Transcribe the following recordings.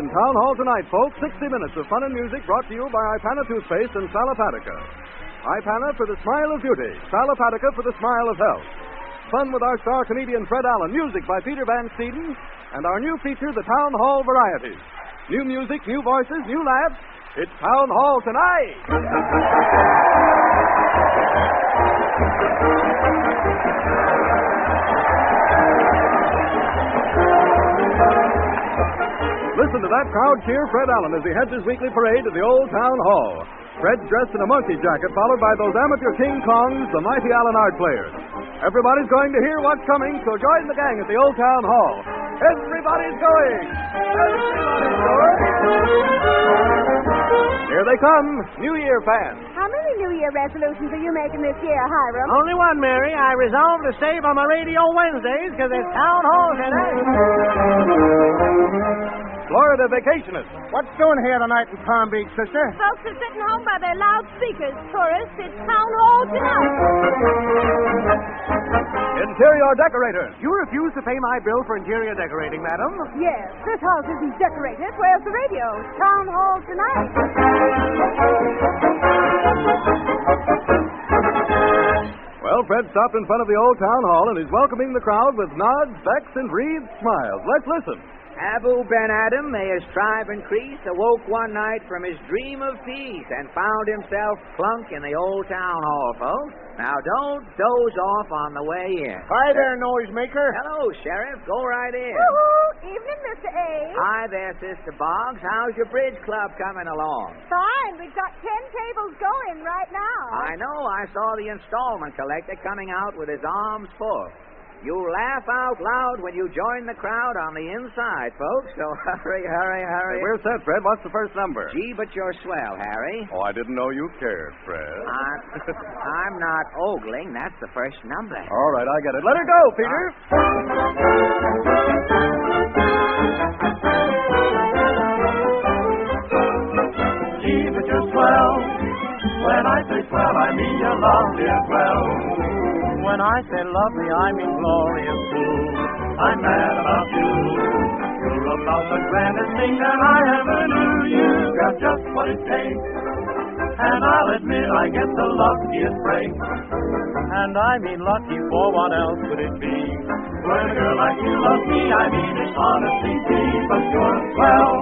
in Town Hall tonight, folks. 60 minutes of fun and music brought to you by Ipana Toothpaste and Sal Hepatica. Ipana for the smile of beauty. Sal Hepatica for the smile of health. Fun with our star comedian Fred Allen. Music by Peter Van Steeden. And our new feature, the Town Hall Varieties. New music, new voices, new laughs. It's Town Hall tonight. Listen to that crowd cheer Fred Allen as he heads his weekly parade to the old town hall. Fred's dressed in a monkey jacket, followed by those amateur King Kongs, the mighty Allenard players. Everybody's going to hear what's coming, so join the gang at the old town hall. Everybody's going! Everybody's going! Here they come, New Year fans. How many New Year resolutions are you making this year, Hiram? Only one, Mary. I resolved to save on my radio Wednesdays because it's town hall tonight. Florida vacationists. What's doing here tonight in Palm Beach, sister? Folks are sitting home by their loudspeakers. Tourists, it's town hall tonight. Interior decorators. You refuse to pay my bill for interior decorating, madam? Yes, this house isn't decorated. Where's the radio? Town hall tonight. Well, Fred stopped in front of the old town hall and is welcoming the crowd with nods, becks, and wreathed smiles. Let's listen. Abu Ben Adam, may his tribe increase, awoke one night from his dream of peace and found himself plunk in the old town hall, folks. Now, don't doze off on the way in. Hi there, noisemaker. Hello, Sheriff. Go right in. Woo-hoo! Evening, Mr. A. Hi there, Sister Boggs. How's your bridge club coming along? Fine. We've got 10 tables going right now. I know. I saw the installment collector coming out with his arms full. You laugh out loud when you join the crowd on the inside, folks. So hurry, hurry, hurry. Hey, we're set, Fred. What's the first number? Gee, but you're swell, Harry. Oh, I didn't know you cared, Fred. I'm not ogling. That's the first number. All right, I get it. Let her go, Peter. Gee, but you're swell. When I say swell, I mean you're lovely as well. When I say lovely, I mean glorious, too. I'm mad about you. You're about the grandest thing that I ever knew. You've got just what it takes. And I'll admit I get the luckiest break. And I mean lucky, for what else could it be? When a girl like you loves me, I mean it honestly, gee, but you're swell.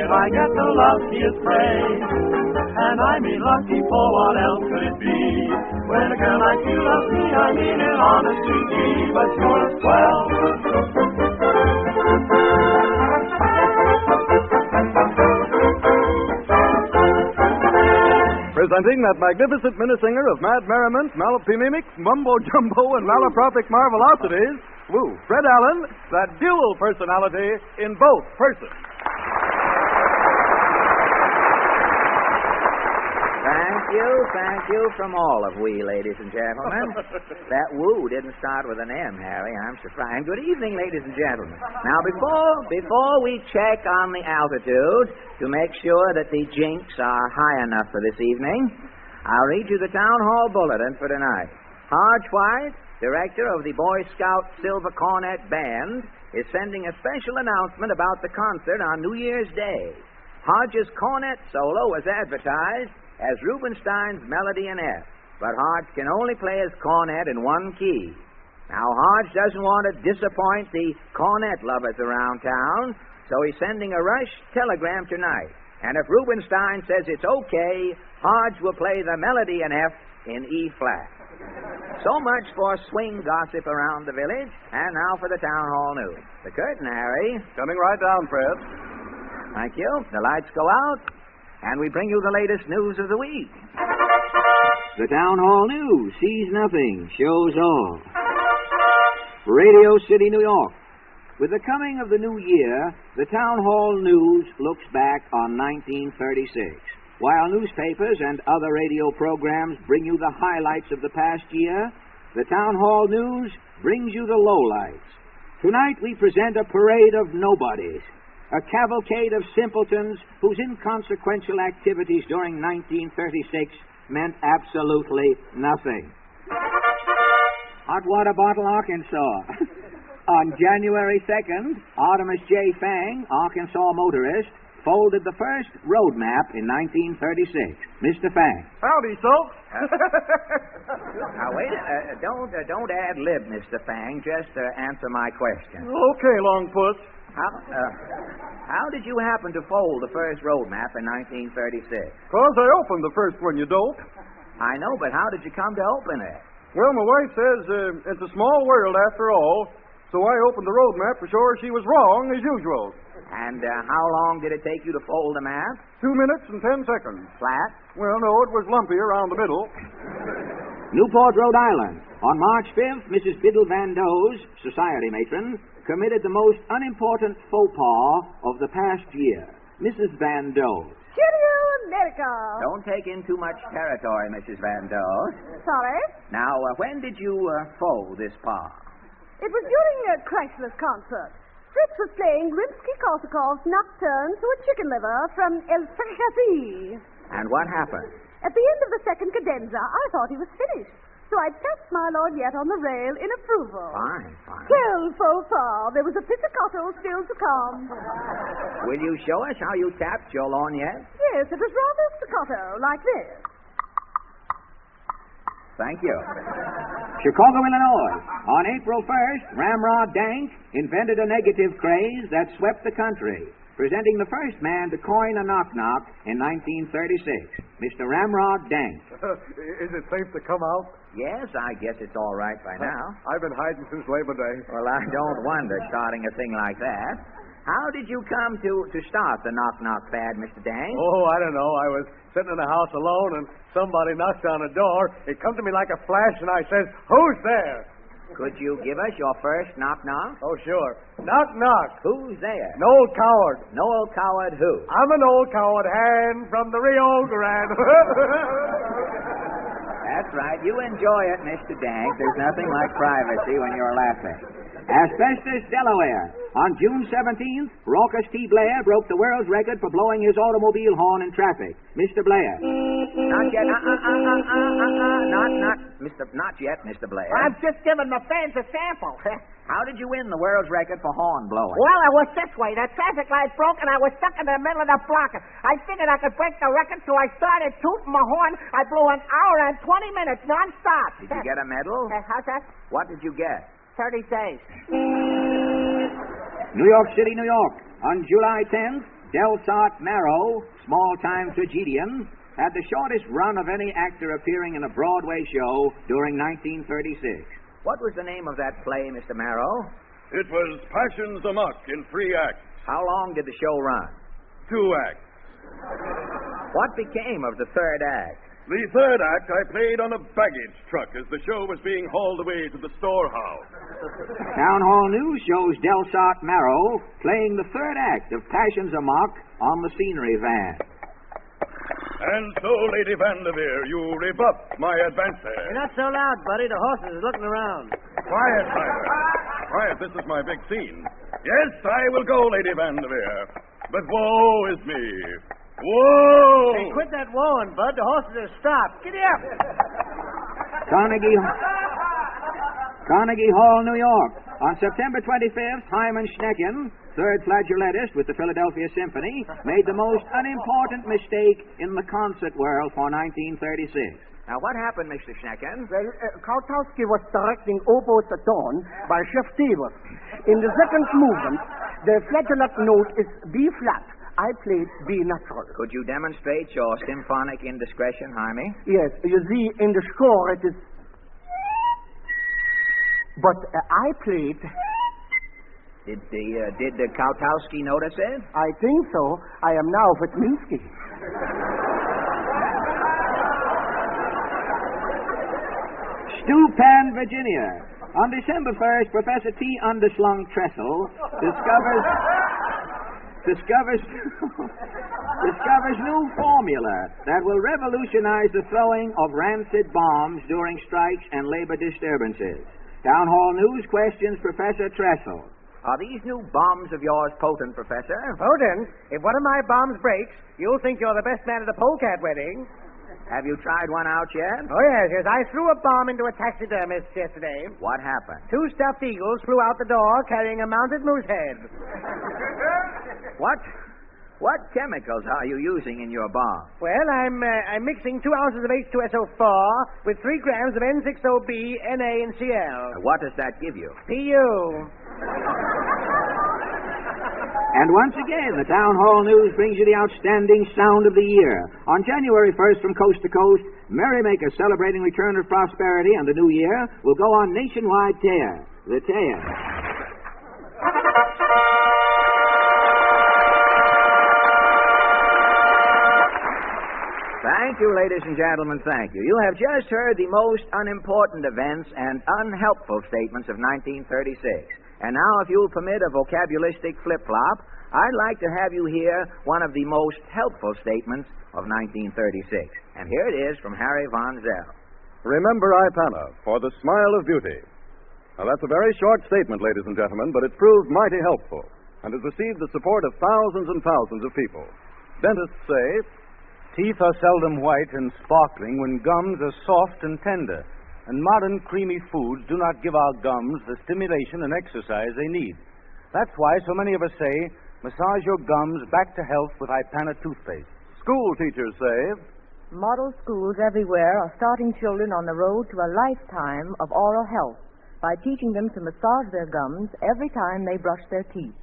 I get the luckiest praise, and I mean lucky, for what else could it be? When a girl like you loves me, I mean it honestly, gee, but you're swell. Presenting that magnificent minnesinger of mad merriment, malapimimics, mumbo-jumbo, and malapropic marvelosities, woo, Fred Allen, that dual personality in both persons. Thank you from all of we, ladies and gentlemen. That woo didn't start with an M, Harry. I'm surprised. Good evening, ladies and gentlemen. Now, before we check on the altitude to make sure that the jinks are high enough for this evening, I'll read you the Town Hall Bulletin for tonight. Hodge White, director of the Boy Scout Silver Cornet Band, is sending a special announcement about the concert on New Year's Day. Hodge's cornet solo was advertised as Rubinstein's Melody in F, but Hodge can only play his cornet in one key. Now, Hodge doesn't want to disappoint the cornet lovers around town, so he's sending a rush telegram tonight. And if Rubinstein says it's okay, Hodge will play the Melody in F in E-flat. So much for swing gossip around the village, and now for the Town Hall News. The curtain, Harry. Coming right down, Fred. Thank you. The lights go out, and we bring you the latest news of the week. The Town Hall News sees nothing, shows all. Radio City, New York. With the coming of the new year, the Town Hall News looks back on 1936. While newspapers and other radio programs bring you the highlights of the past year, the Town Hall News brings you the lowlights. Tonight we present a parade of nobodies, a cavalcade of simpletons whose inconsequential activities during 1936 meant absolutely nothing. Hot Water Bottle, Arkansas. On January 2nd, Artemus J. Fang, Arkansas motorist, folded the first road map in 1936. Mr. Fang. Howdy, Soap. Now, wait. Don't ad-lib, Mr. Fang. Just answer my question. Okay, Longpuss. How did you happen to fold the first road map in 1936? 'Cause I opened the first one, you dope. I know, but how did you come to open it? Well, my wife says it's a small world after all, so I opened the road map for sure she was wrong, as usual. And how long did it take you to fold the map? 2 minutes and 10 seconds. Flat? Well, no, it was lumpy around the middle. Newport, Rhode Island. On March 5th, Mrs. Biddle Van Doe's, society matron, committed the most unimportant faux pas of the past year. Mrs. Van Doe. Cheerio, America. Don't take in too much territory, Mrs. Van Doe. Sorry? Now, when did you fold this pas? It was during a Chrysler's concert. Fritz was playing Rimsky-Korsakov's Nocturne to a Chicken Liver from El Fricassee. And what happened? At the end of the second cadenza, I thought he was finished. So I tapped my lorgnette on the rail in approval. Fine. Well, so far, there was a pizzicato still to come. Will you show us how you tapped your lorgnette? Yes, it was rather staccato, like this. Thank you. Chicago, Illinois. On April 1st, Ramrod Dank invented a negative craze that swept the country, presenting the first man to coin a knock-knock in 1936. Mr. Ramrod Dank. Is it safe to come out? Yes, I guess it's all right by now. I've been hiding since Labor Day. Well, I don't wonder, starting a thing like that. How did you come to start the knock-knock fad, Mr. Dank? Oh, I don't know. I was sitting in the house alone, and somebody knocked on the door. It come to me like a flash, and I says, "Who's there?" Could you give us your first knock-knock? Oh, sure. Knock, knock. Who's there? An old coward. No old coward who? I'm an old coward hand from the Rio Grande. That's right. You enjoy it, Mr. Dank. There's nothing like privacy when you're laughing. Asbestos, Delaware. On June 17th, Raucous T. Blair broke the world's record for blowing his automobile horn in traffic. Mr. Blair. Not yet. Not yet, Mr. Blair. I'm just giving the fans a sample. How did you win the world's record for horn blowing? Well, it was this way. The traffic light broke, and I was stuck in the middle of the block. I figured I could break the record, so I started tooting my horn. I blew an hour and 20 minutes nonstop. Did you get a medal? How's that? What did you get? 30 days. New York City, New York. On July 10th, Delsart Marrow, small-time tragedian, had the shortest run of any actor appearing in a Broadway show during 1936. What was the name of that play, Mr. Marrow? It was Passions Amok in 3 acts. How long did the show run? 2 acts. What became of the third act? The third act I played on a baggage truck as the show was being hauled away to the storehouse. Town Hall News shows Delsart Marrow playing the third act of Passions Amok on the scenery van. And so, Lady Vanderveer, you rebuff my advances. You're not so loud, buddy. The horses is looking around. Quiet, Tyler. Quiet, this is my big scene. Yes, I will go, Lady Vanderveer. But woe is me. Whoa! Hey, quit that whoaing, Bud. The horses are stopped. Get up. Carnegie Hall, New York. On September 25th, Hyman Schnecken, third flageoletist with the Philadelphia Symphony, made the most unimportant mistake in the concert world for 1936. Now, what happened, Mr. Schnecken? Well, Kautowski was directing Oboe at Dawn by Chef Davis. In the second movement, the flageolet note is B-flat. I played B natural. Could you demonstrate your symphonic indiscretion, Jaime? Yes, you see, in the score it is... But I played... Did the Kautowski notice it? I think so. I am now with Minsky. Stewpan, Virginia. On December 1st, Professor T. Underslung Tressel discovers new formula that will revolutionize the throwing of rancid bombs during strikes and labor disturbances. Town Hall News questions Professor Tressel. Are these new bombs of yours potent, Professor? Potent, if one of my bombs breaks, you'll think you're the best man at a polecat wedding. Have you tried one out yet? Oh, yes. I threw a bomb into a taxidermist yesterday. What happened? 2 stuffed eagles flew out the door carrying a mounted moose head. What chemicals are you using in your bomb? Well, I'm mixing 2 ounces of H2SO4 with 3 grams of N6OB, Na, and Cl. What does that give you? Pu. And once again, the Town Hall News brings you the outstanding sound of the year. On January 1st, from coast to coast, merrymakers celebrating return of prosperity and the new year will go on nationwide tear. The tear. Thank you, ladies and gentlemen, thank you. You have just heard the most unimportant events and unhelpful statements of 1936. And now, if you'll permit a vocabulistic flip-flop, I'd like to have you hear one of the most helpful statements of 1936. And here it is from Harry Von Zell. Remember Ipana for the smile of beauty. Now, that's a very short statement, ladies and gentlemen, but it proved mighty helpful and has received the support of thousands and thousands of people. Dentists say, teeth are seldom white and sparkling when gums are soft and tender, and modern creamy foods do not give our gums the stimulation and exercise they need. That's why so many of us say, massage your gums back to health with Ipana toothpaste. School teachers say, model schools everywhere are starting children on the road to a lifetime of oral health by teaching them to massage their gums every time they brush their teeth.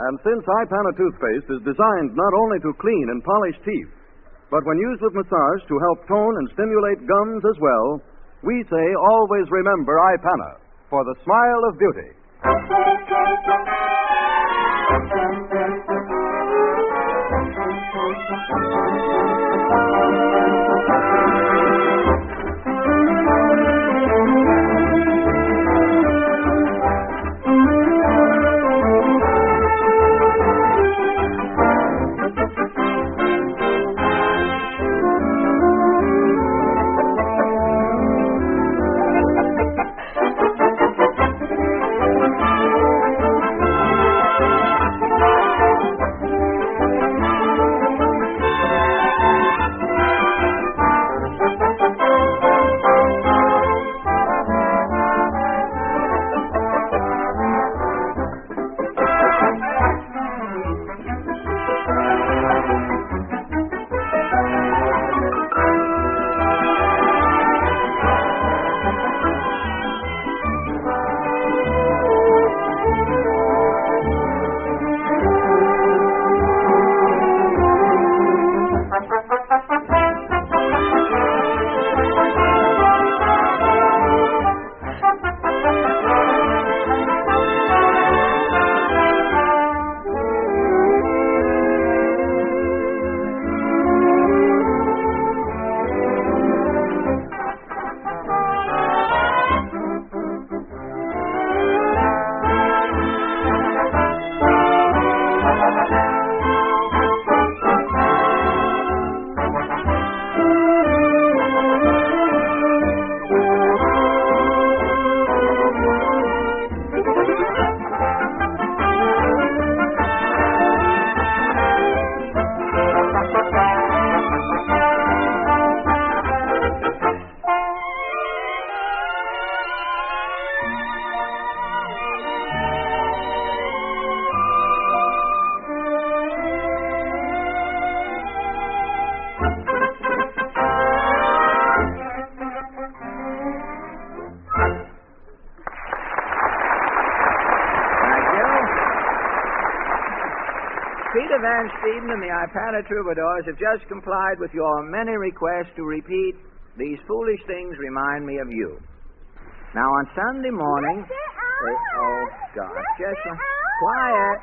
And since Ipana toothpaste is designed not only to clean and polish teeth, but when used with massage to help tone and stimulate gums as well, we say always remember Ipana for the smile of beauty. Van Steeden and the Ipana Troubadours have just complied with your many requests to repeat, these foolish things remind me of you. Now, on Sunday morning... oh, gosh. Just quiet.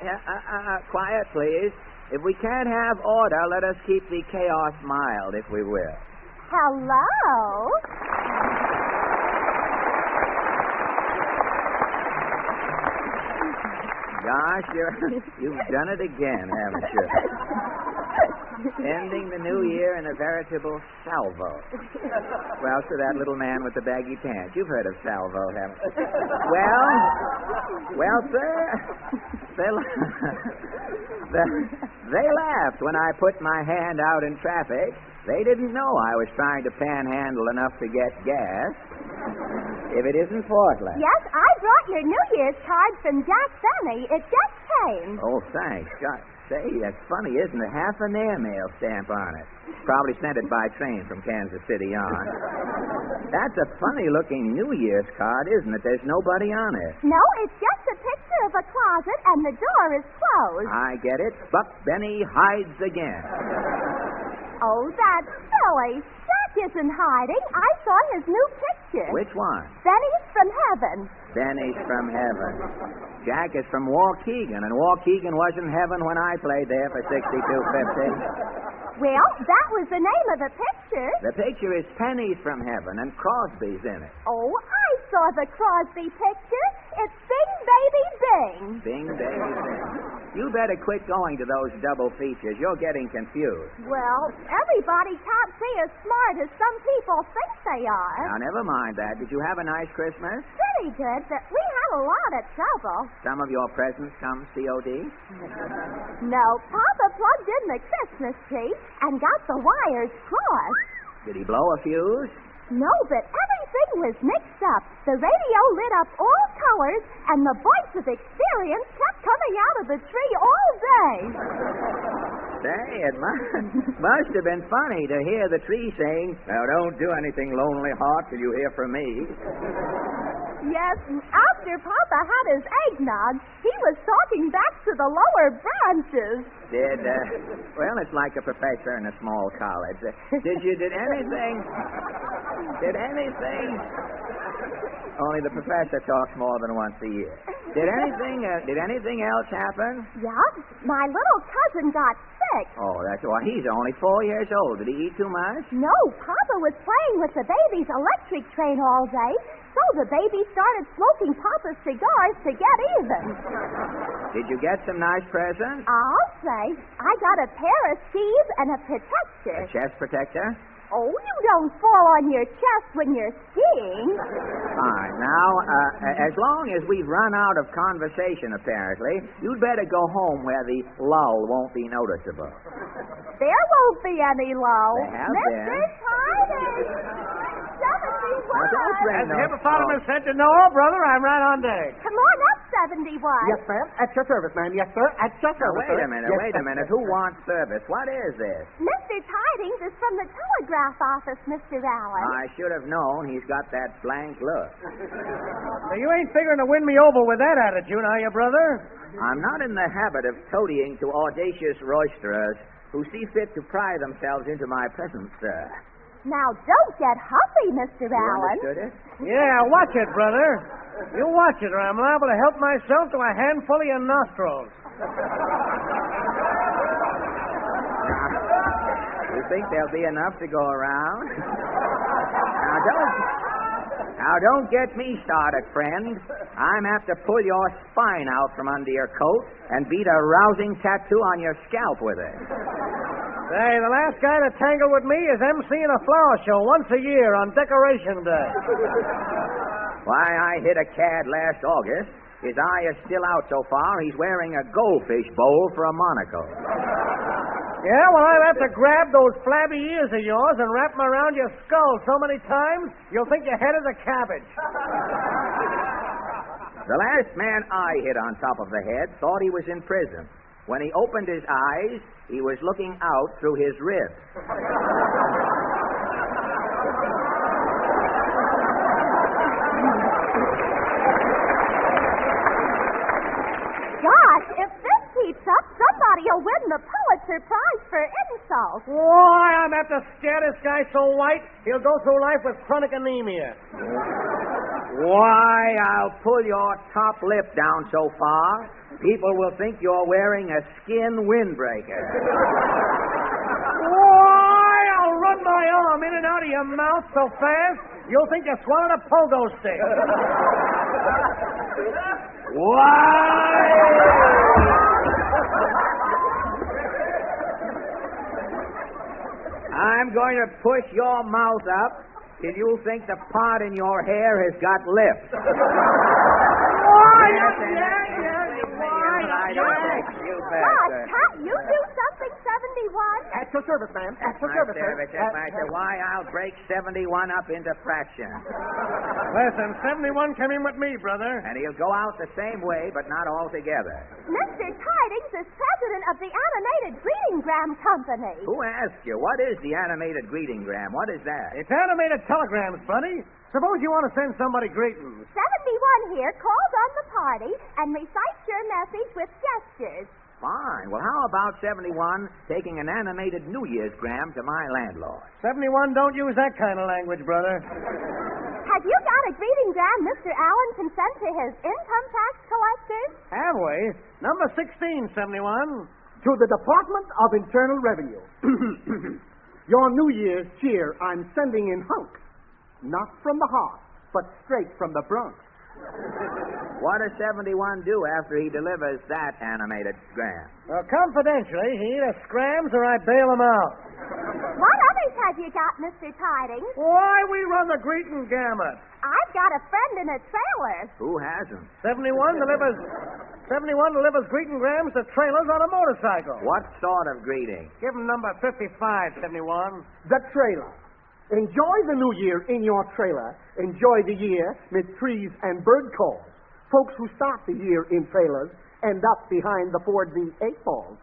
Quiet, please. If we can't have order, let us keep the chaos mild, if we will. Hello? Gosh, you've done it again, haven't you? Ending the new year in a veritable salvo. Well, to that little man with the baggy pants. You've heard of salvo, haven't you? Well, sir, they laughed when I put my hand out in traffic. They didn't know I was trying to panhandle enough to get gas. If it isn't Portland. Yes, I brought your New Year's card from Jack Benny. It just came. Oh, thanks. God, say, that's funny, isn't it? Half an airmail stamp on it. Probably sent it by train from Kansas City on. That's a funny-looking New Year's card, isn't it? There's nobody on it. No, it's just a picture of a closet, and the door is closed. I get it. Buck Benny hides again. Oh, that's silly. Jack isn't hiding. I saw his new picture. Which one? Benny's from heaven. Benny's from heaven. Jack is from Waukegan, and Waukegan was in heaven when I played there for 62.50. Well, that was the name of the picture. The picture is Penny's from heaven, and Crosby's in it. Oh, I saw the Crosby picture. It's Bing Baby Bing. Bing Baby Bing. You better quit going to those double features. You're getting confused. Well, everybody can't be as smart as some people think they are. Now, never mind that. Did you have a nice Christmas? Pretty good, but we had a lot of trouble. Some of your presents come COD? No, Papa plugged in the Christmas tree and got the wires crossed. Did he blow a fuse? No, but everything was mixed up. The radio lit up all colors, and the voice of experience kept coming out of the tree all day. Say, it must have been funny to hear the tree saying, "Now, don't do anything, Lonely Heart, till you hear from me." Yes, and after Papa had his eggnog, he was talking back to the lower branches. Well, it's like a professor in a small college. Did anything? Only the professor talks more than once a year. Did anything else happen? Yeah, my little cousin got sick. Oh, that's why he's only 4 years old. Did he eat too much? No, Papa was playing with the baby's electric train all day, so the baby started smoking Papa's cigars to get even. Did you get some nice presents? I'll say. I got a pair of skis and a protector. A chest protector? Oh, you don't fall on your chest when you're skiing. Fine. Now, as long as we've run out of conversation, apparently, you'd better go home where the lull won't be noticeable. There won't be any lull. There have Mr. been. Tidy! 71. As the hippopotamus said to Noah, brother, I'm right on day. Come on up, 71. Yes, ma'am. At your service, ma'am. Yes, sir. At your Now, service. wait a minute, Yes, wait a minute. Who wants service? What is this? Mr. Tidings is from the telegraph office, Mr. Allen. I should have known he's got that blank look. Now, you ain't figuring to win me over with that attitude, are you, brother? I'm not in the habit of toadying to audacious roisterers who see fit to pry themselves into my presence, sir. Now, don't get huffy, Mr. You Allen. understood it? Yeah, watch it, brother. You watch it, or I'm liable to help myself to a handful of your nostrils. You think there'll be enough to go around? Now, don't get me started, friend. I'm apt to pull your spine out from under your coat and beat a rousing tattoo on your scalp with it. Say, the last guy to tangle with me is emceeing a flower show once a year on Decoration Day. Why, I hit a cad last August. His eye is still out so far, he's wearing a goldfish bowl for a monocle. Yeah, well, I'll have to grab those flabby ears of yours and wrap them around your skull so many times, you'll think your head is a cabbage. The last man I hit on top of the head thought he was in prison. When he opened his eyes, he was looking out through his ribs. Gosh, if this keeps up, somebody'll win the Pulitzer Prize for insult. Why, I'm apt to scare this guy so white, he'll go through life with chronic anemia. Why, I'll pull your top lip down so far, people will think you're wearing a skin windbreaker. Why, I'll run my arm in and out of your mouth so fast, you'll think you swallowed a pogo stick. I'm going to push your mouth up till you think the part in your hair has got lips. Can't you do something, 71? At your service, ma'am. At your service, sir. Why, I'll break 71 up into fractions. Listen, 71 come in with me, brother. And he'll go out the same way, but not all together. Mr. Tidings is president of the Animated Greetinggram Company. Who asked you? What is the animated greetinggram? What is that? It's animated telegrams, buddy. Suppose you want to send somebody greetings. 71 here calls on the party and recites your message with gestures. Fine. Well, how about 71 taking an animated New Year's gram to my landlord? 71 don't use that kind of language, brother. Have you got a greetinggram Mr. Allen can send to his income tax collectors? Have we? Number 16, 71. To the Department of Internal Revenue. Your New Year's cheer I'm sending in hunks. Not from the heart, but straight from the Bronx. What does 71 do after he delivers that animated gram? Well, confidentially, he either scrams or I bail him out. What others have you got, Mr. Tidings? Why, we run the greeting gamut. I've got a friend in a trailer. Who hasn't? 71 delivers greeting grams to trailers on a motorcycle. What sort of greeting? Give him number 55, 71. The trailer. Enjoy the New Year in your trailer. Enjoy the year with trees and bird calls. Folks who start the year in trailers end up behind the Ford V8 balls.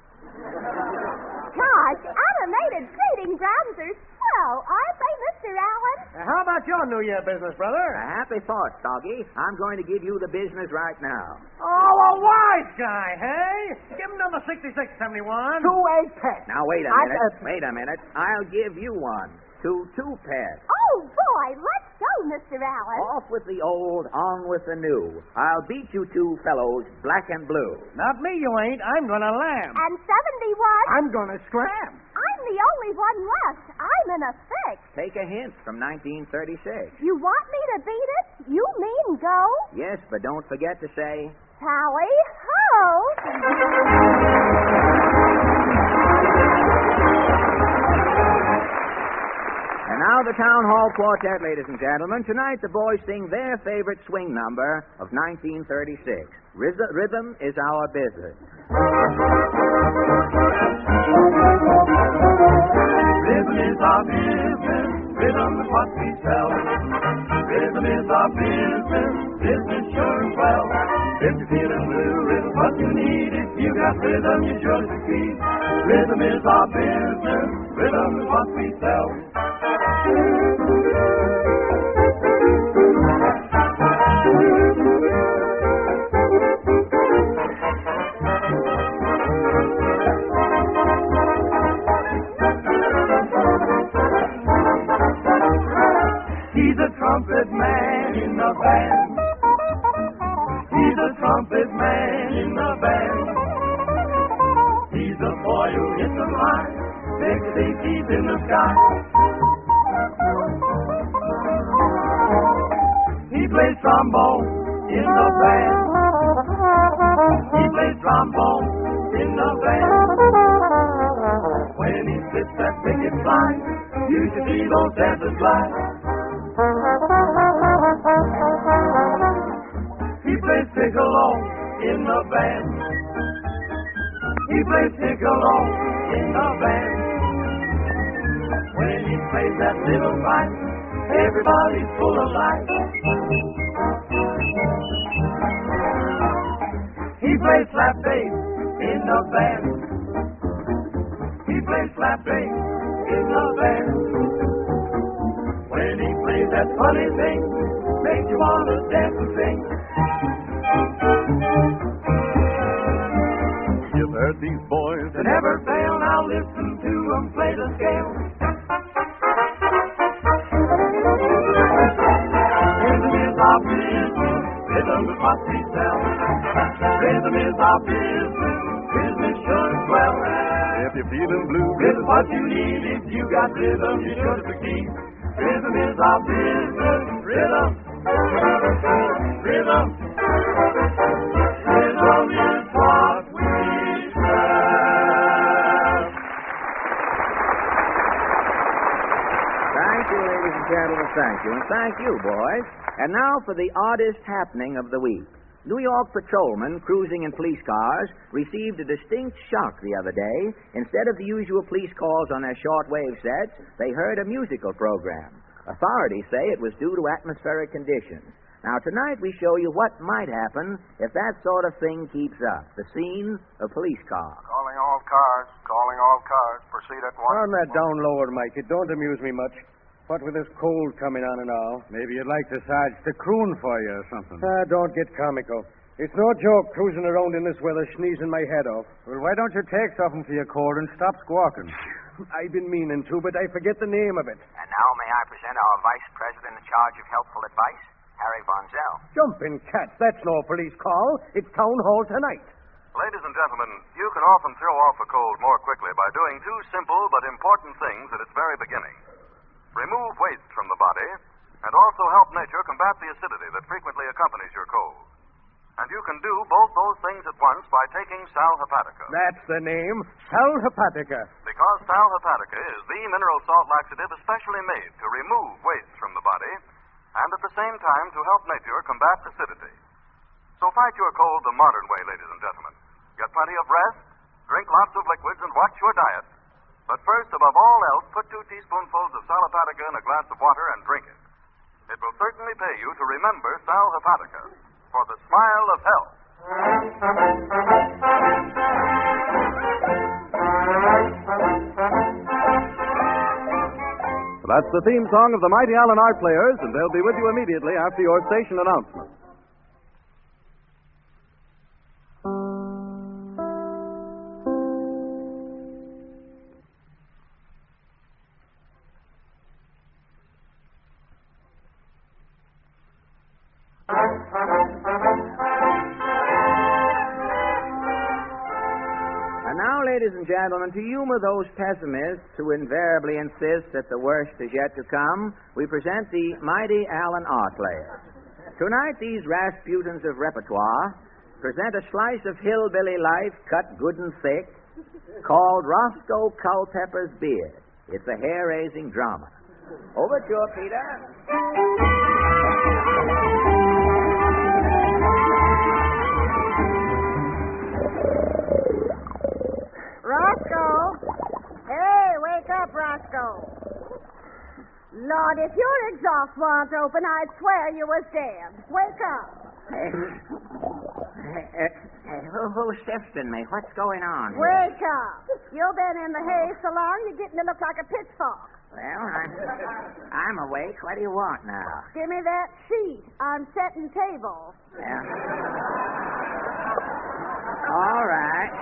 Gosh, animated greetinggrams are swell, aren't they, Mr. Allen? How about your New Year business, brother? A happy thought, Soggy. I'm going to give you the business right now. Oh, a wise guy, hey? Give him number 66, 71. To a pet. Now, wait a minute. I'll give you one. Two pets. Oh, boy, let's go, Mr. Allen. Off with the old, on with the new. I'll beat you two fellows black and blue. Not me, you ain't. I'm gonna lamb. And 71? I'm gonna scram. I'm the only one left. I'm in a fix. Take a hint from 1936. You want me to beat it? You mean go? Yes, but don't forget to say... Tally ho! And now the Town Hall Quartet, ladies and gentlemen. Tonight the boys sing their favorite swing number of 1936. Rhythm is our business. Rhythm is our business. Rhythm is what we sell. Rhythm is our business. Business sure and well. If you're feeling blue, rhythm's what you need. If you got rhythm, you sure succeed. Rhythm is our business. Rhythm is what we sell. He's a trumpet man in the band. He's a trumpet man in the band. He's a boy who hits the line, makes the deep in the sky. He plays trombone in the band. He plays trombone in the band. When he slips that picket line, you should see those dancers fly. He plays piccolo in the band. He plays piccolo in the band. When he plays that little pipe, everybody's full of life. He plays slap bass in the band. He plays slap bass in the band. When he plays that funny thing, makes you want to dance and sing. You've heard these boys They never fail, now listen to them play the scale. Rhythm is our business, rhythm is what we sell. Rhythm is our business, business sure and well. if you're feeling blue. Rhythm's what you need, if you got rhythm, you sure succeed. Rhythm is our business, rhythm. Rhythm. Rhythm is what we sell. Thank you, ladies and gentlemen. Thank you. And thank you, boys. And now for the oddest happening of the week. New York patrolmen cruising in police cars received a distinct shock the other day. Instead of the usual police calls on their shortwave sets, they heard a musical program. Authorities say it was due to atmospheric conditions. Now, tonight we show you what might happen if that sort of thing keeps up. The scene, a police car. Calling all cars. Calling all cars. Proceed at once. Turn that down lower, Mike. It don't amuse me much. What with this cold coming on and all. Maybe you'd like the Sarge to croon for you or something. Don't get comical. It's no joke cruising around in this weather sneezing my head off. Well, why don't you take something for your cold and stop squawking? I've been meaning to, but I forget the name of it. And now may I present our Vice President in charge of helpful advice, Harry Von Zell. Jumping cats. That's no police call. It's town hall tonight. Ladies and gentlemen, you can often throw off a cold more quickly by doing two simple but important things at its very beginning. Remove waste from the body, and also help nature combat the acidity that frequently accompanies your cold. And you can do both those things at once by taking Sal Hepatica. That's the name, Sal Hepatica. Because Sal Hepatica is the mineral salt laxative especially made to remove waste from the body, and at the same time to help nature combat acidity. So fight your cold the modern way, ladies and gentlemen. Get plenty of rest, drink lots of liquids, and watch your diet. But first, above all else, put 2 teaspoonfuls of Sal Hepatica in a glass of water and drink it. It will certainly pay you to remember Sal Hepatica for the smile of health. That's the theme song of the Mighty Allen Art Players, and they'll be with you immediately after your station announcement. Ladies and gentlemen, to humor those pessimists who invariably insist that the worst is yet to come, we present the Mighty Allen Art Players. Tonight, these Rasputins of repertoire present a slice of hillbilly life cut good and thick called Roscoe Culpepper's Beard. It's a hair-raising drama. Overture, Peter. Roscoe! Hey, wake up, Roscoe. Lord, if your exhaust warn't open, I'd swear you was dead. Wake up. Who's sifting me? What's going on? Wake up. You've been in the hay so long, you're getting to look like a pitchfork. Well, I'm awake. What do you want now? Give me that sheet. I'm setting tables. Yeah. All right.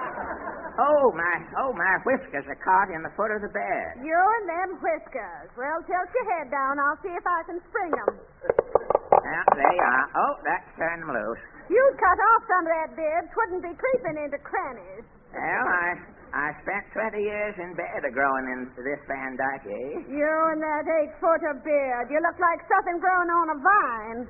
Oh, my whiskers are caught in the foot of the bed. You and them whiskers. Well, tilt your head down. I'll see if I can spring them. Well, there you are. Oh, that's turned them loose. You'd cut off some of that beard. 'Twouldn't be creeping into crannies. Well, I spent 20 years in bed growing into this Van Dyke, eh? You and that 8-foot of beard. You look like something growing on a vine.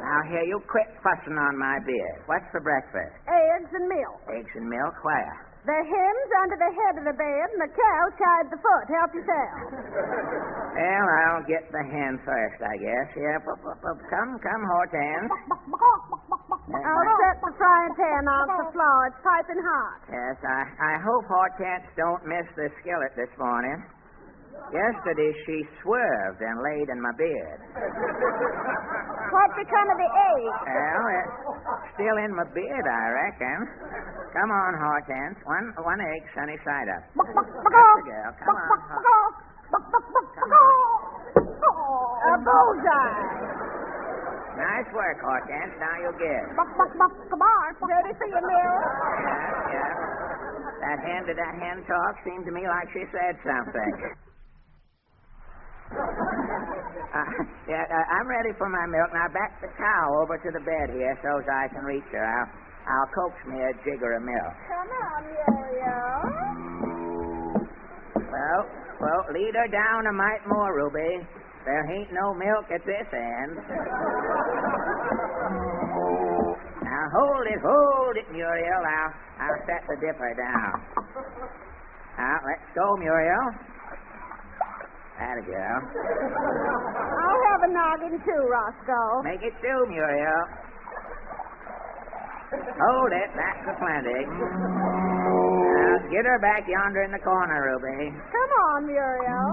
Now, here, you quit fussing on my beard. What's for breakfast? Eggs and milk. Eggs and milk? Where? The hen's under the head of the bed, and the cow tied the foot. Help yourself. Well, I'll get the hen first, I guess. Yeah, come, Hortense. I'll set the frying pan off the floor. It's piping hot. Yes, I hope Hortense don't miss the skillet this morning. Yesterday she swerved and laid in my bed. What become of the egg? Well, it's still in my beard, I reckon. Come on, Hortense. One egg, sunny side up. That's the girl. Come on. A bullseye. Nice work, Hortense. Now you'll get it. Come on. Ready for your meal? Yeah. That hen talk seemed to me like she said something. I'm ready for my milk. Now back the cow over to the bed here so's I can reach her. I'll coax me a jigger of milk. Come on, Yo-Yo. Well, lead her down a mite more, Ruby. There ain't no milk at this end. Now hold it, Muriel. I'll set the dipper down. Now let's go, Muriel. That a girl. I'll have a noggin too, Roscoe. Make it two, Muriel. Hold it. That's the plenty. Now, get her back yonder in the corner, Ruby. Come on, Muriel.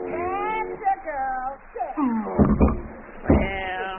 That's a girl. Sit. Well.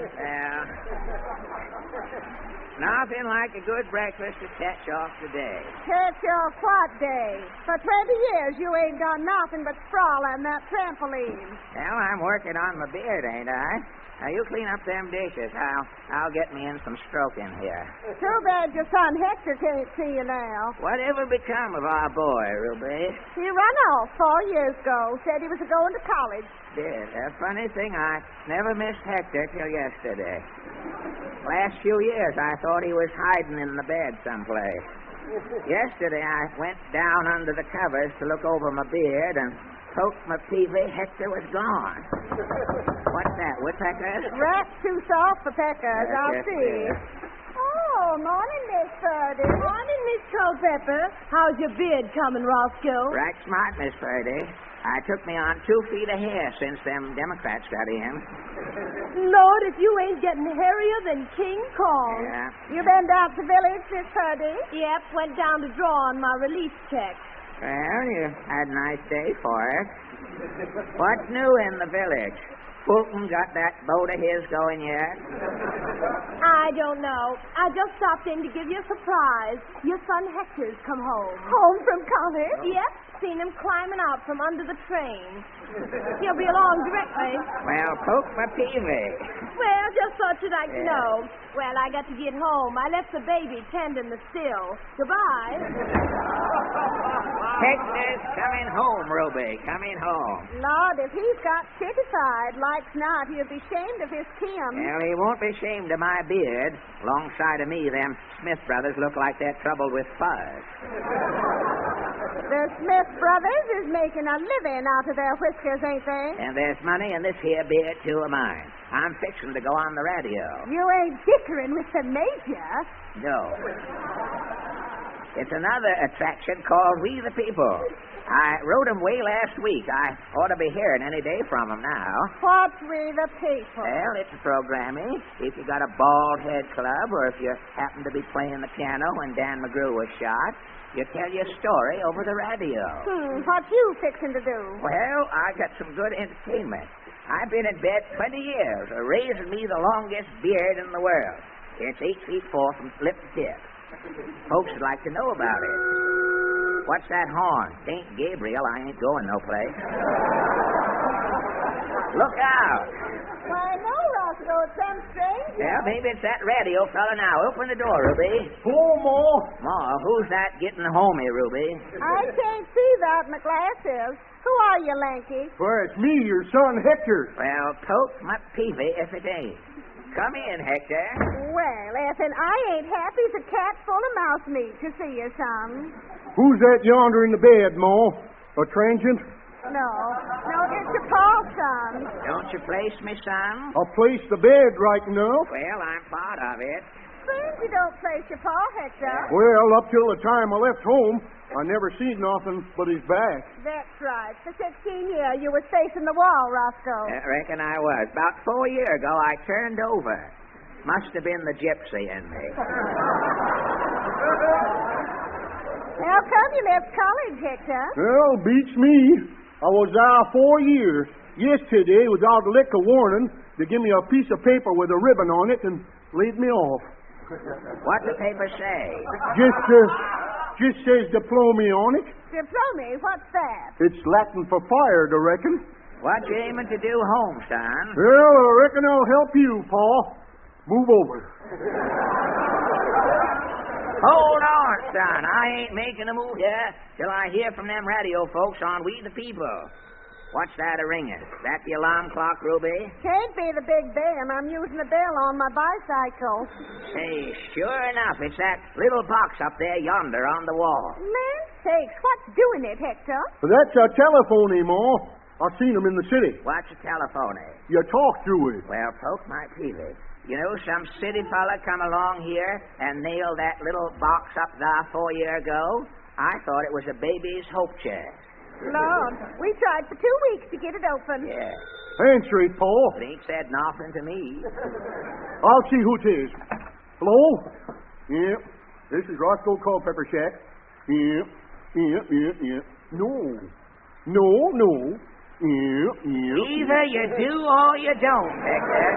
Nothing like a good breakfast to catch off the day. Catch off what day? For 20 years you ain't done nothing but sprawl on that trampoline. Well, I'm working on my beard, ain't I? Now, you clean up them dishes. I'll get me in some stroking here. Too bad your son Hector can't see you now. Whatever become of our boy, Ruby? He run off 4 years ago. Said he was going to college. Did. A funny thing, I never missed Hector till yesterday. Last few years, I thought he was hiding in the bed someplace. Yesterday, I went down under the covers to look over my beard and poked my peavy. Hector was gone. What's that, woodpeckers? Rats too soft for peckers, I'll see. Oh, morning, Miss Purdy. Morning, Miss Culpepper. How's your beard coming, Roscoe? Right smart, Miss Purdy. I took me on 2 feet of hair since them Democrats got in. Lord, if you ain't getting hairier than King Kong. Yeah. You been down to the village, Miss Purdy? Yep, went down to draw on my relief check. Well, you had a nice day for it. What's new in the village? Fulton got that boat of his going yet? I don't know. I just stopped in to give you a surprise. Your son Hector's come home. Home from college? Yep, seen him climbing out from under the train. He'll be along directly. Well, poke my peavy. Well, just thought you'd like to know. Well, I got to get home. I left the baby tending the still. Goodbye. Hector's coming home, Ruby. Coming home. Lord, if he's got chickified, like's not, he'll be ashamed of his kin. Well, he won't be ashamed of my beard. Alongside of me, them Smith brothers look like they're troubled with fuzz. The Smith brothers is making a living out of their whiskers, ain't they? And there's money in this here beard, too, of mine. I'm fixing to go on the radio. You ain't dickering with the major. No. It's another attraction called We the People. I wrote 'em way last week. I ought to be hearing any day from 'em now. What's We the People? Well, it's a programming. If you got a bald head club or if you happen to be playing the piano when Dan McGrew was shot, you tell your story over the radio. What you fixing to do? Well, I got some good entertainment. I've been in bed 20 years, raising me the longest beard in the world. It's 8 feet 4 from lip to tip. Folks would like to know about it. What's that horn? It ain't Gabriel. I ain't going no place. Look out. Why, no, Roscoe. It's some strange. Yeah, maybe it's that radio fella now. Open the door, Ruby. Hello, Ma. Ma, who's that getting homey, Ruby? I can't see that in the glasses. Who are you, Lanky? Well, it's me, your son, Hector. Well, poke my peavy if it ain't. Come in, Hector. Well, Ethan, I ain't happy as a cat full of mouse meat to see you, son. Who's that yonder in the bed, Ma? A transient? No, it's your paw, son. Don't you place me, son? I'll place the bed right enough. Well, I'm part of it. Strange you don't place your paw, Hector. Well, up till the time I left home, I never seen nothing but his back. That's right. For 16 years, you was facing the wall, Roscoe. I reckon I was. About 4 years ago, I turned over. Must have been the gypsy in me. How come you left college, Hector? Well, beats me. I was there 4 years. Yesterday, without a lick of warning, they give me a piece of paper with a ribbon on it and laid me off. What'd the paper say? Just says diploma on it. Diploma? What's that? It's Latin for fired, I reckon. What you aiming to do home, son? Well, I reckon I'll help you, Pa. Move over. Hold on, son. I ain't making a move here till I hear from them radio folks on We the People. What's that a-ringing? That the alarm clock, Ruby? Can't be the Big Ben. I'm using the bell on my bicycle. Say, sure enough, it's that little box up there yonder on the wall. Land sakes, what's doing it, Hector? That's a telephone, Ma. I seen him in the city. What's a telephone? You talk through it. Well, poke my peavy. You know, some city fella come along here and nailed that little box up there 4 years ago. I thought it was a baby's hope chair. Lord, we tried for 2 weeks to get it open. Yeah. Answer it, Paul. It ain't said nothing to me. I'll see who it is. Hello? Yep. This is Roscoe Culpepper Shack. Yep. No. Yep. Either you do or you don't, Hector.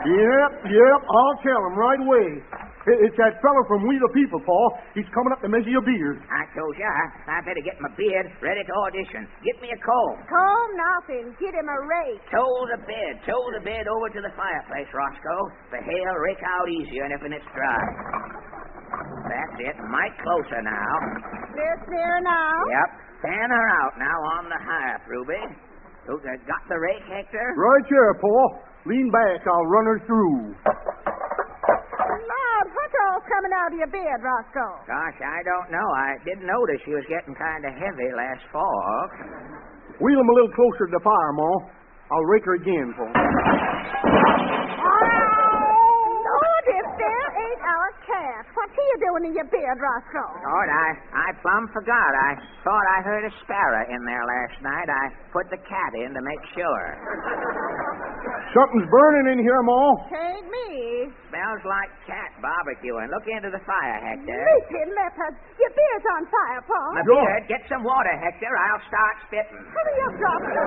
Yep. I'll tell him right away. It's that fellow from We the People, Paul. He's coming up to measure your beard. I told you, I better get my beard ready to audition. Get me a comb. Comb nothing. Get him a rake. Tow the bed over to the fireplace, Roscoe. The hair'll rake out easier and if it's dry. That's it. Mite closer now. This near now? Yep. Fan her out now on the hearth, Ruby. Got the rake, Hector? Right here, Paul. Lean back. I'll run her through. Lord, what's all coming out of your beard, Roscoe? Gosh, I don't know. I didn't notice she was getting kind of heavy last fall. Wheel him a little closer to the fire, Ma. I'll rake her again, Paul. Lord, if there ain't our cat. What's he doing in your beard, Roscoe? Lord, I plumb forgot. I thought I heard a sparrow in there last night. I put the cat in to make sure. Something's burning in here, Ma. Tain't me. Smells like cat barbecuing. Look into the fire, Hector. Leaping leopard. Your beard's on fire, Paul. My beard, get some water, Hector. I'll start spitting. Hurry up, Roscoe.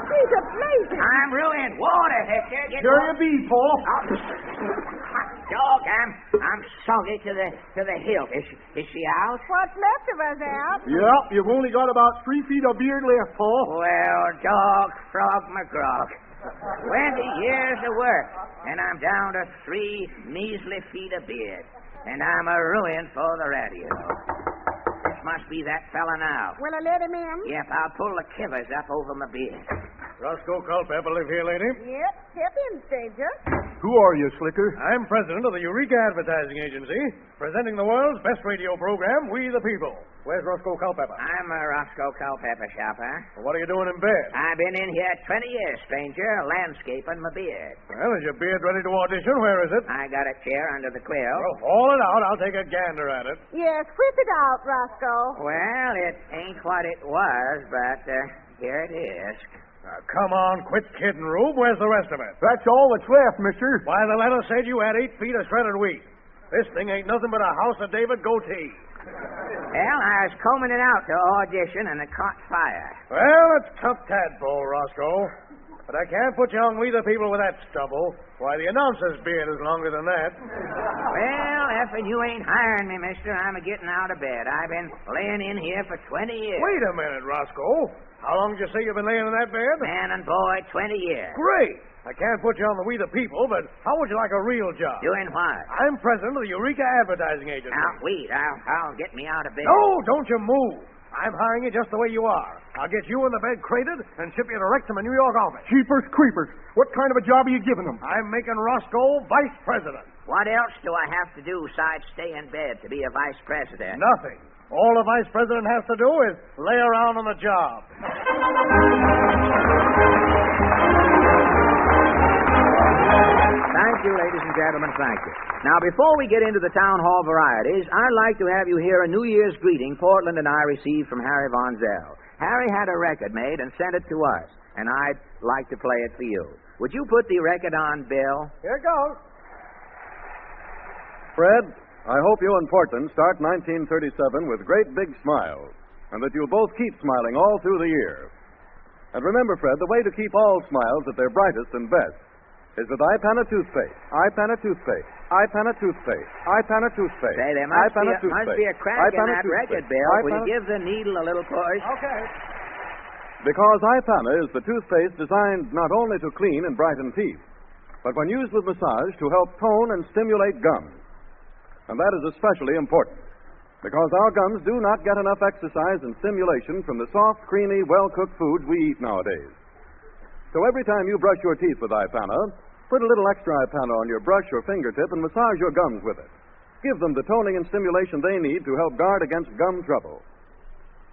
He's a-blazing. I'm ruined. Water, Hector. Get Sure you be, Paul. Dog, I'm soggy to the hilt. Is she out? What's left of us out? Yep, you've only got about 3 feet of beard left, Paul. Well, dog, frog, McGrog. 20 years of work, and I'm down to 3 measly feet of beard. And I'm a ruin for the radio. This must be that fella now. Will I let him in? Yep, I'll pull the kivers up over my beard. Roscoe Culpepper live here, lady? Yep, step in, stranger. Who are you, Slicker? I'm president of the Eureka Advertising Agency, presenting the world's best radio program, We the People. Where's Roscoe Culpepper? I'm a Roscoe Culpepper shopper. Well, what are you doing in bed? I've been in here 20 years, stranger, landscaping my beard. Well, is your beard ready to audition? Where is it? I got a chair under the quilt. Well, haul it out. I'll take a gander at it. Yes, whip it out, Roscoe. Well, it ain't what it was, but here it is. Come on, quit kidding, Rube. Where's the rest of it? That's all that's left, mister. Why, the letter said you had 8 feet of shredded wheat. This thing ain't nothing but a House of David goatee. Well, I was combing it out to audition, and it caught fire. Well, it's tough tadpole, Roscoe. But I can't put you on We the People with that stubble. Why, the announcer's beard is longer than that. Well, effing you ain't hiring me, mister. I'm a-getting out of bed. I've been laying in here for 20 years. Wait a minute, Roscoe. How long did you say you've been laying in that bed? Man and boy, 20 years. Great. I can't put you on the We the People, but how would you like a real job? Doing what? I'm president of the Eureka Advertising Agency. Now, wait. I'll get me out of bed. No, don't you move. I'm hiring you just the way you are. I'll get you in the bed crated and ship you direct to my New York office. Jeepers creepers. What kind of a job are you giving them? I'm making Roscoe vice president. What else do I have to do besides stay in bed to be a vice president? Nothing. All the vice president has to do is lay around on the job. Thank you, ladies and gentlemen, thank you. Now, before we get into the town hall varieties, I'd like to have you hear a New Year's greeting Portland and I received from Harry Von Zell. Harry had a record made and sent it to us, and I'd like to play it for you. Would you put the record on, Bill? Here it goes. Fred, I hope you and Portland start 1937 with great big smiles, and that you'll both keep smiling all through the year. And remember, Fred, the way to keep all smiles at their brightest and best is with Ipana toothpaste. Ipana toothpaste. Ipana toothpaste. Ipana toothpaste. Say, there must be a crack in that record, Bill. Will you give the needle a little push? Okay. Because Ipana is the toothpaste designed not only to clean and brighten teeth, but when used with massage to help tone and stimulate gums. And that is especially important, because our gums do not get enough exercise and stimulation from the soft, creamy, well-cooked foods we eat nowadays. So every time you brush your teeth with Ipana, put a little extra Ipana on your brush or fingertip and massage your gums with it. Give them the toning and stimulation they need to help guard against gum trouble.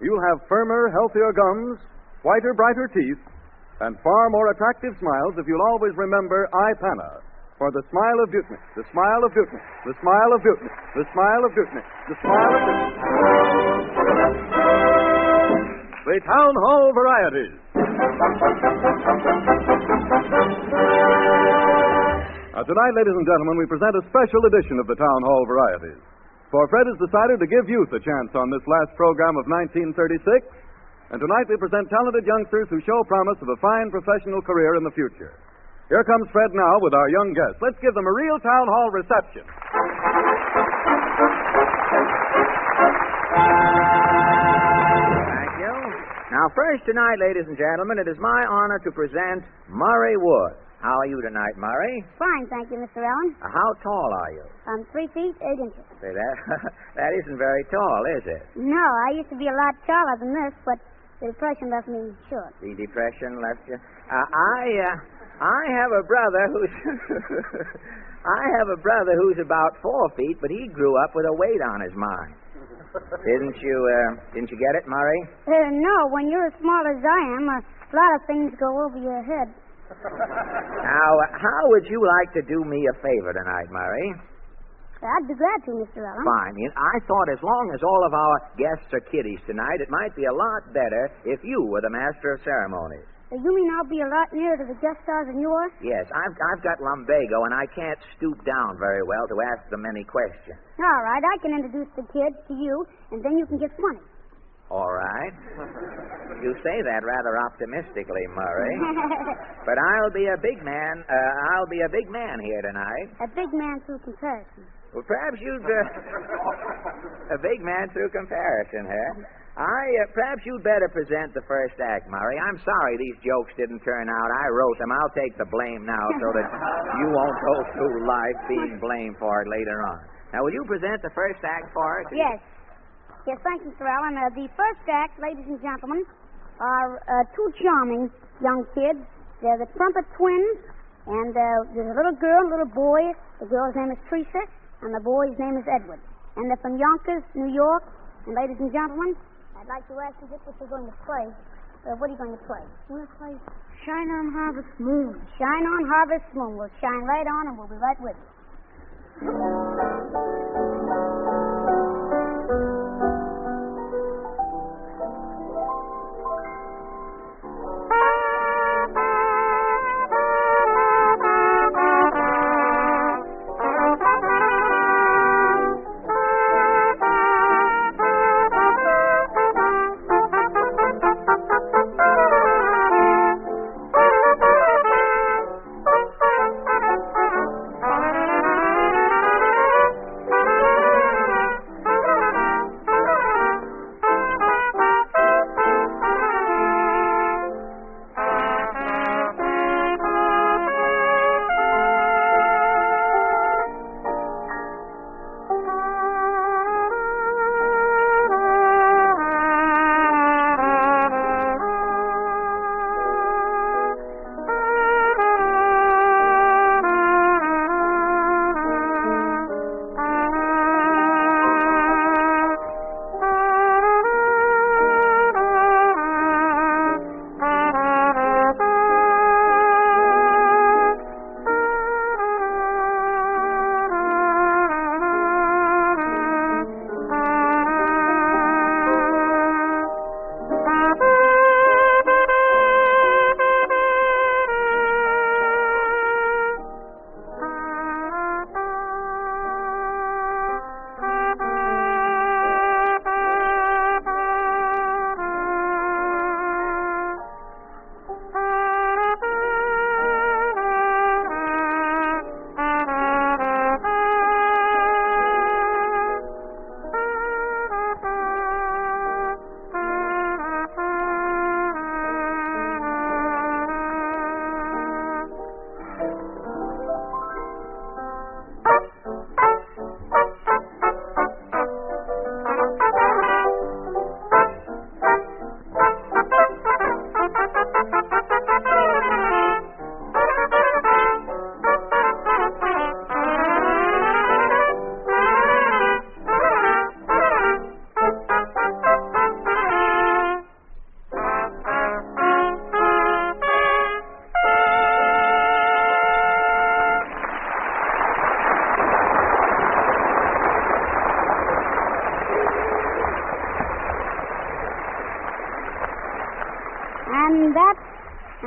You'll have firmer, healthier gums, whiter, brighter teeth, and far more attractive smiles if you'll always remember Ipana. For the smile of beauty, the smile of beauty, the smile of beauty, the smile of beauty, the smile of beauty. the Town Hall Varieties. Tonight, ladies and gentlemen, we present a special edition of the Town Hall Varieties. For Fred has decided to give youth a chance on this last program of 1936, and tonight we present talented youngsters who show promise of a fine professional career in the future. Here comes Fred now with our young guests. Let's give them a real Town Hall reception. Thank you. Now, first tonight, ladies and gentlemen, it is my honor to present Murray Wood. How are you tonight, Murray? Fine, thank you, Mr. Allen. How tall are you? I'm 3 feet, 8 inches. Say, that isn't very tall, is it? No, I used to be a lot taller than this, but the depression left me short. The depression left you? I have a brother who's... I have a brother who's about 4 feet, but he grew up with a weight on his mind. Didn't you get it, Murray? No, when you're as small as I am, a lot of things go over your head. Now, how would you like to do me a favor tonight, Murray? I'd be glad to, Mr. Allen. Fine. I thought as long as all of our guests are kiddies tonight, it might be a lot better if you were the master of ceremonies. You mean I'll be a lot nearer to the guest stars than you are? Yes, I've got lumbago, and I can't stoop down very well to ask them any questions. All right, I can introduce the kids to you, and then you can get funny. All right. You say that rather optimistically, Murray. But I'll be a big man. I'll be a big man here tonight. A big man through comparison. Well, perhaps you'd... a big man through comparison, huh? Perhaps you'd better present the first act, Murray. I'm sorry these jokes didn't turn out. I wrote them. I'll take the blame now so that you won't go through life being blamed for it later on. Now, will you present the first act for us? Yes. Yes, thank you, Mr. Allen. The first act, ladies and gentlemen, are two charming young kids. They're the trumpet twins, and there's a little girl and a little boy. The girl's name is Teresa, and the boy's name is Edward. And they're from Yonkers, New York. And ladies and gentlemen, I'd like to ask you just what you're going to play. What are you going to play? We're going to play Shine on Harvest Moon. Shine on Harvest Moon. We'll shine right on, and we'll be right with you.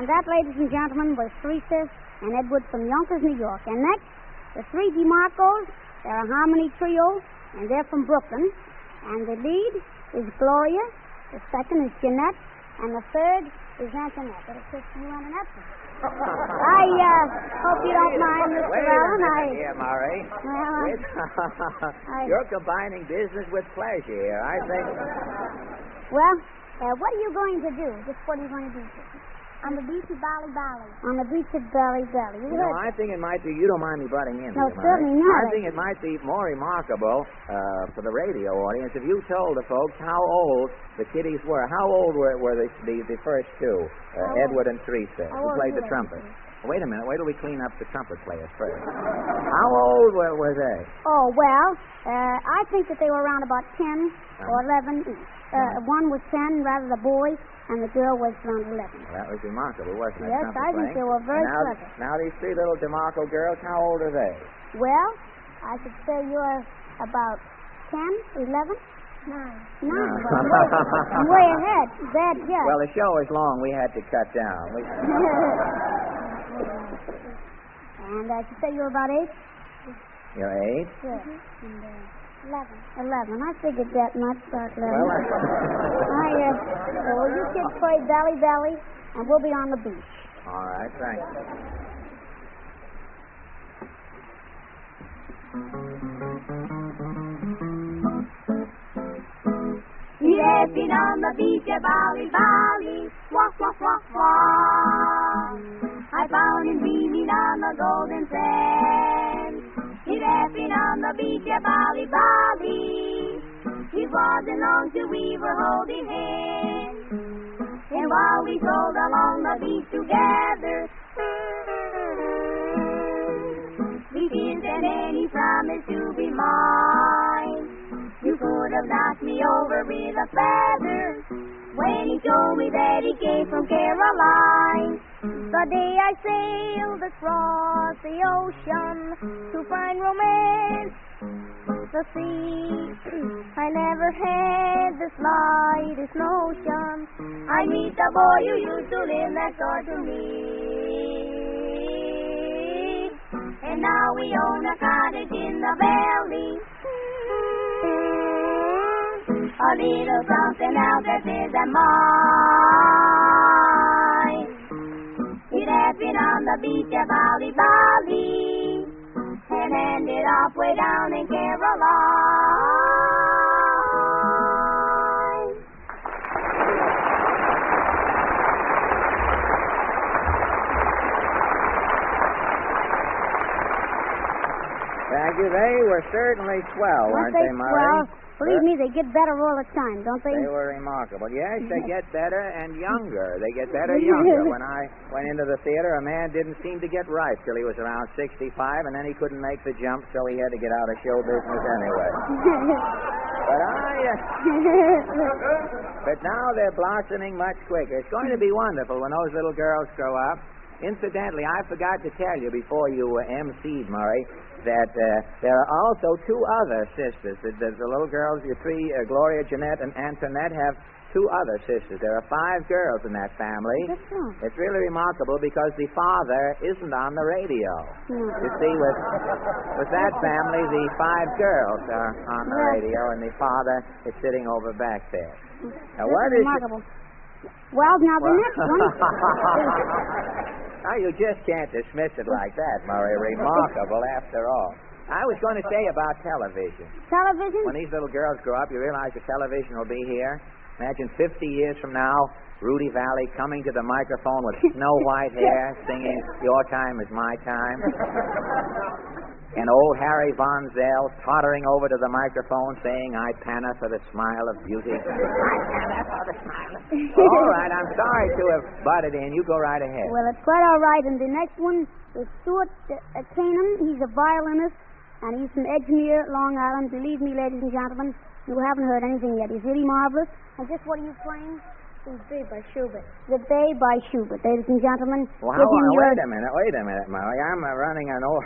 And that, ladies and gentlemen, was Teresa and Edward from Yonkers, New York. And next, the three DeMarcos. They're a harmony trio, and they're from Brooklyn. And the lead is Gloria, the second is Jeanette, and the third is Antoinette. It'll kiss you and an apple. I hope you don't mind, Mr. Allen. Here, Murray. You're combining business with pleasure here, I think. Well, what are you going to do? Just what are you going to do? On the beach of Bally. On the beach of Bally. You know, I think it might be, you don't mind me butting in. No, certainly not. I think it might be more remarkable for the radio audience if you told the folks how old the kiddies were. How old were the first two, Edward and Teresa, who played the trumpet? Wait a minute. Wait till we clean up the trumpet players first. How old were they? Oh, well, I think that they were around about 10 or 11 each. One was 10, rather the boy, and the girl was around 11. Well, that was remarkable, wasn't it? Yes, I think they were very clever. Now, these three little DeMarco girls, how old are they? Well, I should say you're about 10, 11? 9. I'm way ahead. Bad guess. Well, the show is long. We had to cut down. And I should say you're about 8? You're 8? Yes. And 11. I figured that much, about 11. Well, so you kids play Bally, and we'll be on the beach. All right, thanks. Laughing on the beach at Bally, wah, wah, wah, wah. I found him dreaming on the golden sand. He laughing on the beach at Bally. It wasn't long till we were holding hands. And while we strolled along the beach together, we kissed and then he promised to be mine. You could have knocked me over with a feather when he told me that he came from Caroline. The day I sailed across the ocean to find romance, the sea, I never had the slightest notion I meet the boy who used to live next door to me. And now we own a cottage in the valley, a little something else that isn't mine. It had been on the beach at Bally, and ended up way down in Caroline. Thank you. They were certainly swell, weren't they, Murray? Well, believe me, they get better all the time, don't they? They were remarkable. Yes, they get better and younger. They get better younger. When I went into the theater, a man didn't seem to get ripe till he was around 65, and then he couldn't make the jump, so he had to get out of show business anyway. But now they're blossoming much quicker. It's going to be wonderful when those little girls grow up. Incidentally, I forgot to tell you before you emceed, Murray, that there are also two other sisters. The little girls, your three, Gloria, Jeanette, and Antoinette, have two other sisters. There are 5 girls in that family. That's right. It's really remarkable because the father isn't on the radio. You see, with that family, the 5 girls are on the radio, and the father is sitting over back there. Now, what is remarkable. Well, now the next one. Now, you just can't dismiss it like that, Murray. Remarkable, after all. I was going to say about television. Television? When these little girls grow up, you realize the television will be here. Imagine 50 years from now, Rudy Valley coming to the microphone with snow white hair, singing "Your Time Is My Time." And old Harry Von Zell tottering over to the microphone saying, "Ipana for the smile of beauty." Ipana for the smile of beauty. All right, I'm sorry to have butted in. You go right ahead. Well, it's quite all right. And the next one is Stuart Cannon. He's a violinist, and he's from Edgemere, Long Island. Believe me, ladies and gentlemen, you haven't heard anything yet. He's really marvelous. And just what are you playing? The Bay by Schubert. The Bay by Schubert, ladies and gentlemen. Well, wait a minute, Murray. I'm running an old...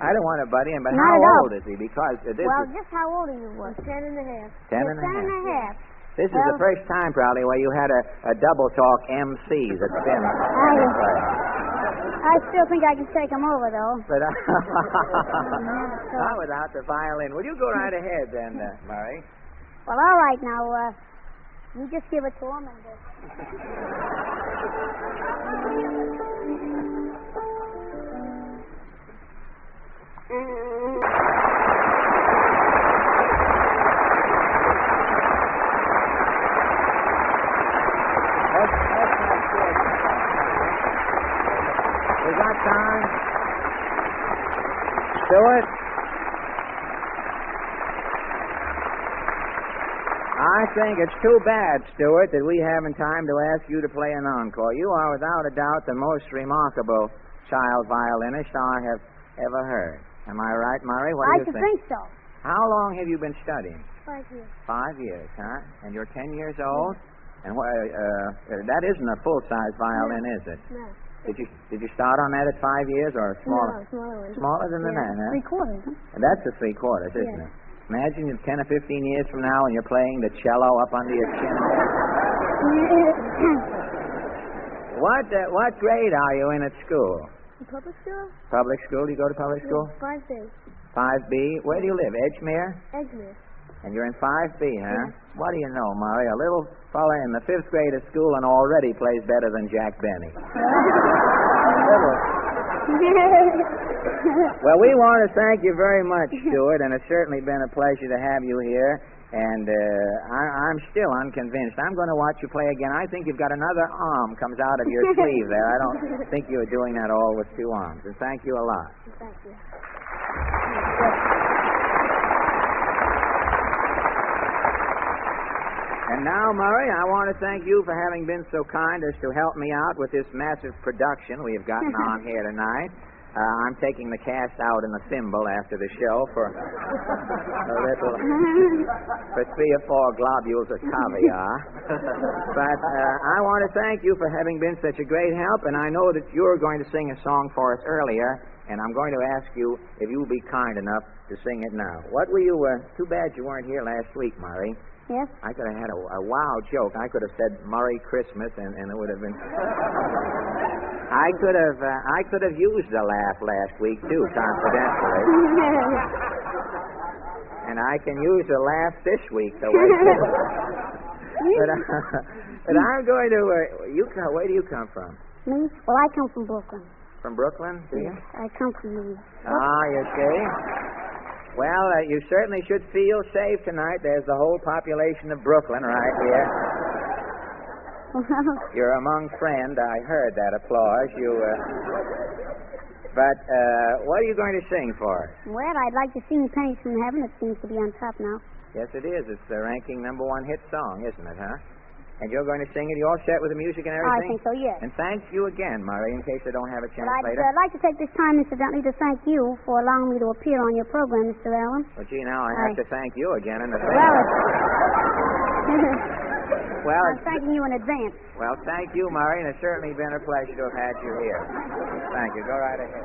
I don't want to butt in, but Not how at all. old is he? Because this Well, is... just how old are you? 10 and a half. 10 and a half. 10 and a half. This is the first time, probably, where you had a double talk MC that's been. I still think I can take him over, though. But not without the violin. Will you go right ahead then, Murray? Well, all right, now, you just give it to him and... We got time? Stuart? I think it's too bad, Stuart, that we haven't time to ask you to play an encore. You are, without a doubt, the most remarkable child violinist I have ever heard. Am I right, Murray? What do you think? I think so. How long have you been studying? 5 years. 5 years, huh? And you're 10 years old? And that isn't a full-size violin, is it? No. Did you start on that at 5 years or smaller? No, smaller one. Smaller than that, huh? 3/4. And that's a 3/4, isn't it? Imagine 10 or 15 years from now and you're playing the cello up under your chin. What grade are you in at school? Public school? Public school? Do you go to public school? 5B. 5B? Where do you live? Edgemere? Edgemere. And you're in 5B, huh? What do you know, Murray? A little fella in the 5th grade of school and already plays better than Jack Benny. Well, we want to thank you very much, Stuart, and it's certainly been a pleasure to have you here. And I'm still unconvinced. I'm going to watch you play again. I think you've got another arm comes out of your sleeve there. I don't think you were doing that all with 2 arms. And thank you a lot. Thank you. And now, Murray, I want to thank you for having been so kind as to help me out with this massive production we have gotten on here tonight. I'm taking the cast out in the thimble after the show for for 3 or 4 globules of caviar. But I want to thank you for having been such a great help, and I know that you're going to sing a song for us earlier, and I'm going to ask you if you will be kind enough to sing it now. What were you? Too bad you weren't here last week, Murray. Yes? I could have had a wow joke. I could have said Merry Christmas, and it would have been. I could have used the laugh last week too, confidentially. And I can use the laugh this week, the way. But I'm going to. Where do you come from? Me? Well, I come from Brooklyn. From Brooklyn, do you? Yes, I come from New York. Ah, you see. Well, you certainly should feel safe tonight. There's the whole population of Brooklyn right here. You're among friends. I heard that applause. But what are you going to sing for us? Well, I'd like to sing Pennies from Heaven. It seems to be on top now. Yes, it is. It's the ranking #1 hit song, isn't it, huh? And you're going to sing it? You all set with the music and everything? I think so, yes. And thank you again, Murray, in case I don't have a chance I'd later. like to take this time, incidentally, to thank you for allowing me to appear on your program, Mr. Allen. Well, gee, now I have to thank you again in the Well, I'm thanking you in advance. Well, thank you, Murray, and it's certainly been a pleasure to have had you here. Thank you. Go right ahead.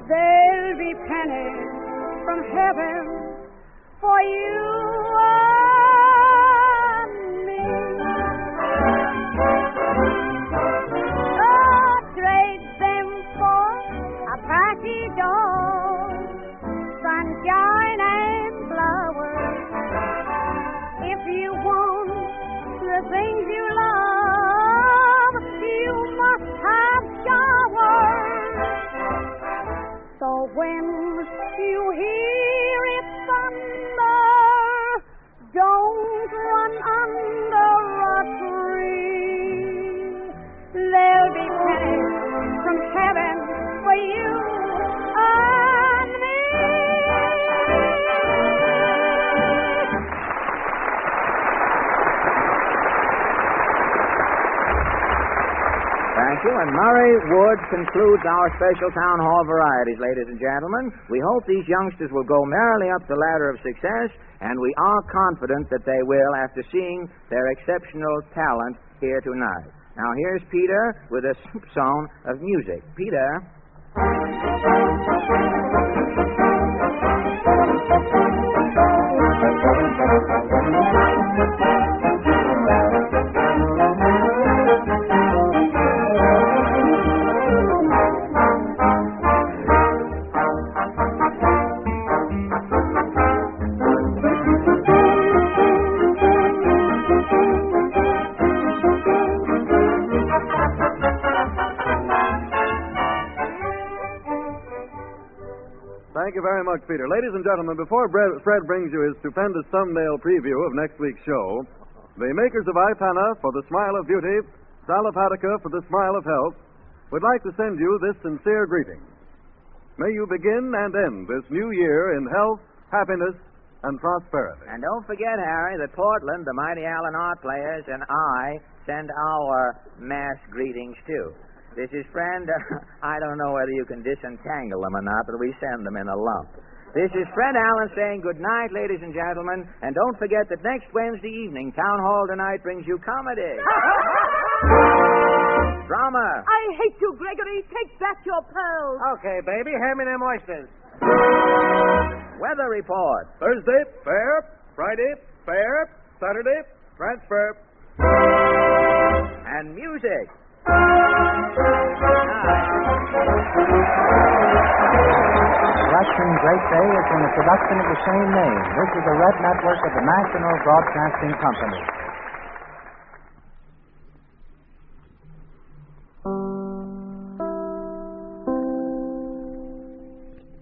There'll be pennies from heaven for you and me. Trade them for a party doll, sunshine and flowers. If you want the things you love, you must have showers. So when you hear it thunder, don't run under a tree. There'll be pennies from heaven for you and me. Thank you. And Murray Wood concludes our special Town Hall Varieties, ladies and gentlemen. We hope these youngsters will go merrily up the ladder of success, and we are confident that they will after seeing their exceptional talent here tonight. Now, here's Peter with a soup song of music. Peter. Thank you very much, Peter. Ladies and gentlemen, before Fred brings you his stupendous thumbnail preview of next week's show, the makers of Ipana for the Smile of Beauty, Sal Hepatica for the Smile of Health, would like to send you this sincere greeting. May you begin and end this new year in health, happiness, and prosperity. And don't forget, Harry, that Portland, the Mighty Allen Art Players, and I send our mass greetings, too. This is Fred. I don't know whether you can disentangle them or not, but we send them in a lump. This is Fred Allen saying good night, ladies and gentlemen, and don't forget that next Wednesday evening, Town Hall Tonight brings you comedy. Drama. I hate you, Gregory. Take back your pearls. Okay, baby, hand me them oysters. Weather report. Thursday, fair. Friday, fair. Saturday, transfer. And music. Election Great Day is in a production of the same name. This is the Red Network of the National Broadcasting Company.